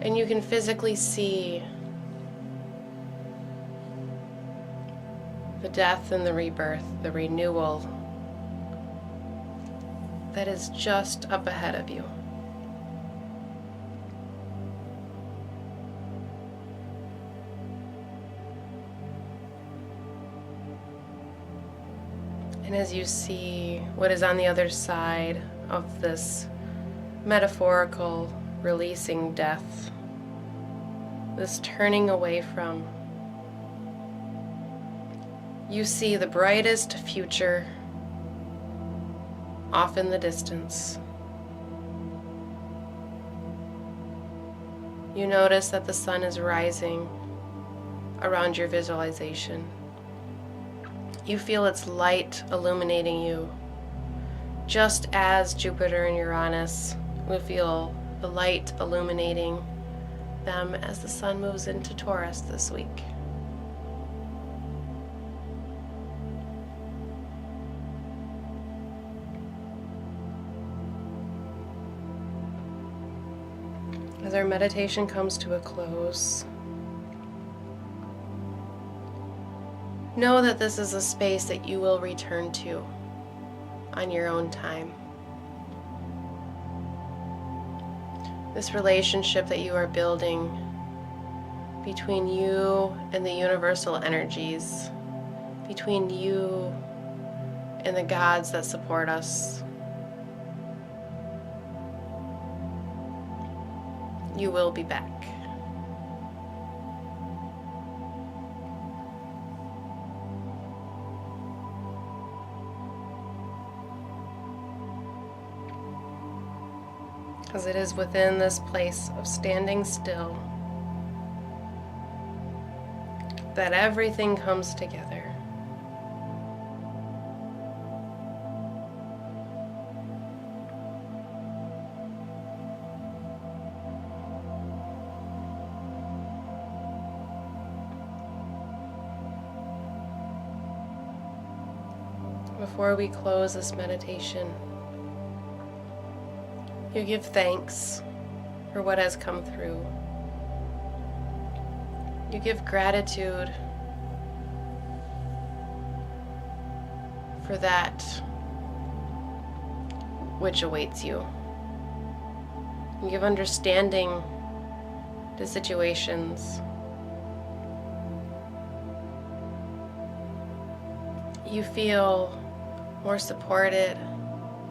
Speaker 1: And you can physically see the death and the rebirth, the renewal that is just up ahead of you. And as you see what is on the other side of this metaphorical releasing death, this turning away from, you see the brightest future off in the distance. You notice that the sun is rising around your visualization. You feel its light illuminating you, just as Jupiter and Uranus will feel the light illuminating them as the sun moves into Taurus this week. As our meditation comes to a close, know that this is a space that you will return to on your own time. This relationship that you are building between you and the universal energies, between you and the gods that support us. You will be back. Because it is within this place of standing still that everything comes together. Before we close this meditation, you give thanks for what has come through. You give gratitude for that which awaits you. You give understanding to situations. You feel more supported,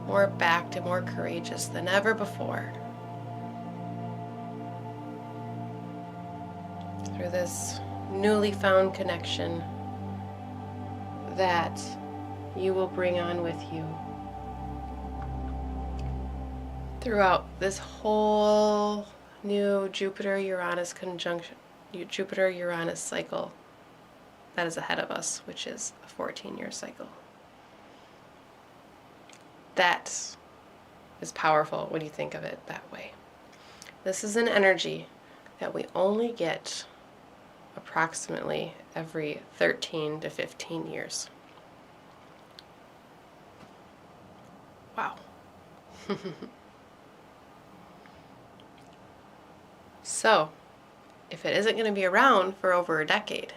Speaker 1: more backed, and more courageous than ever before through this newly found connection that you will bring on with you throughout this whole new Jupiter-Uranus conjunction, Jupiter-Uranus cycle that is ahead of us, which is a 14-year cycle. That is powerful when you think of it that way. This is an energy that we only get approximately every 13 to 15 years. Wow. So, if it isn't going to be around for over a decade,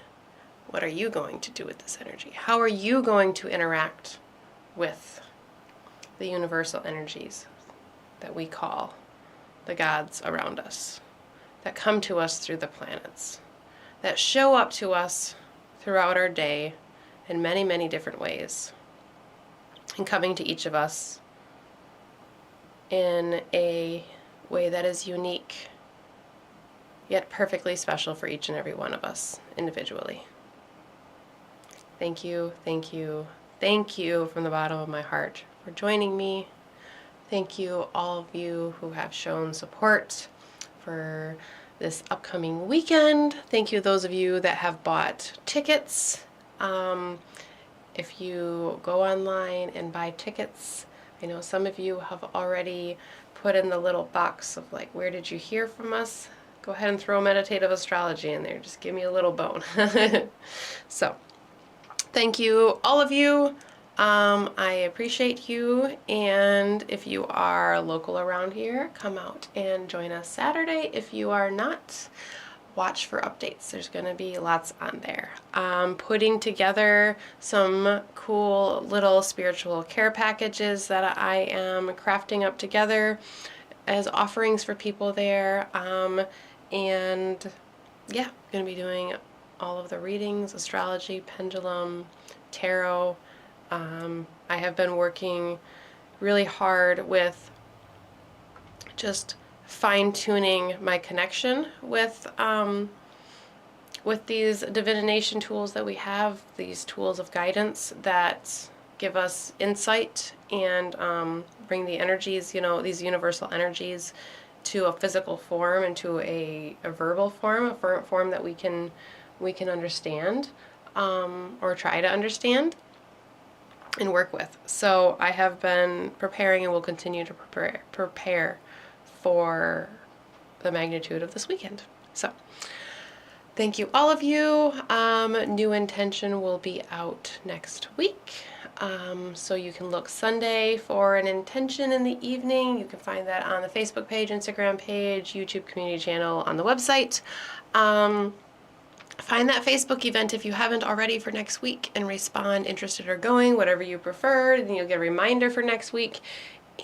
Speaker 1: what are you going to do with this energy? How are you going to interact with the universal energies that we call the gods around us, that come to us through the planets, that show up to us throughout our day in many, many different ways, and coming to each of us in a way that is unique, yet perfectly special for each and every one of us individually. Thank you, thank you, thank you from the bottom of my heart for joining me. Thank you, all of you who have shown support for this upcoming weekend. Thank you, those of you that have bought tickets If you go online and buy tickets, I know some of you have already put in the little box of like, where did you hear from us? Go ahead and throw meditative astrology in there. Just give me a little bone. So, thank you, all of you. I appreciate you, and if you are local around here, come out and join us Saturday. If you are not, watch for updates. There's going to be lots on there. Putting together some cool little spiritual care packages that I am crafting up together as offerings for people there. And yeah, going to be doing all of the readings, astrology, pendulum, tarot. I have been working really hard with just fine-tuning my connection with these divination tools that we have, these tools of guidance that give us insight and bring the energies, these universal energies to a physical form and to a verbal form, a form that we can understand, or try to understand and work with. So I have been preparing and will continue to prepare for the magnitude of this weekend. So thank you, all of you. New intention will be out next week. So you can look Sunday for an intention in the evening. You can find that on the Facebook page, Instagram page, YouTube community channel, on the website. Find that Facebook event if you haven't already for next week and respond interested or going, whatever you prefer. Then you'll get a reminder for next week.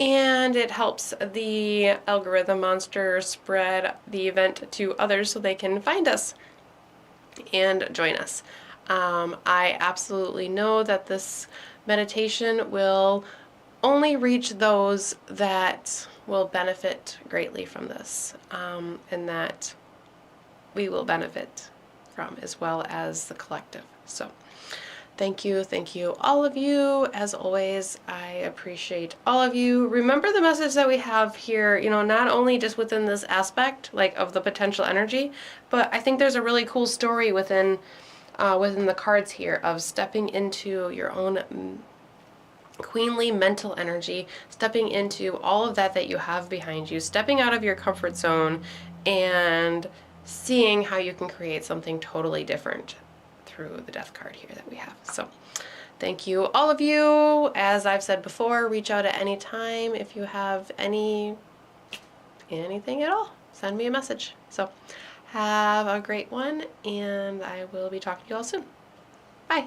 Speaker 1: And it helps the algorithm monster spread the event to others so they can find us and join us. I absolutely know that this meditation will only reach those that will benefit greatly from this, and that we will benefit from, as well as the collective. So thank you, all of you. As always, I appreciate all of you. Remember the message that we have here, not only just within this aspect, like of the potential energy, but I think there's a really cool story within the cards here of stepping into your own queenly mental energy, stepping into all of that you have behind you, stepping out of your comfort zone and seeing how you can create something totally different through the death card here that we have. So thank you, all of you. As I've said before, reach out at any time if you have anything at all. Send me a message. So have a great one, and I will be talking to you all soon. Bye.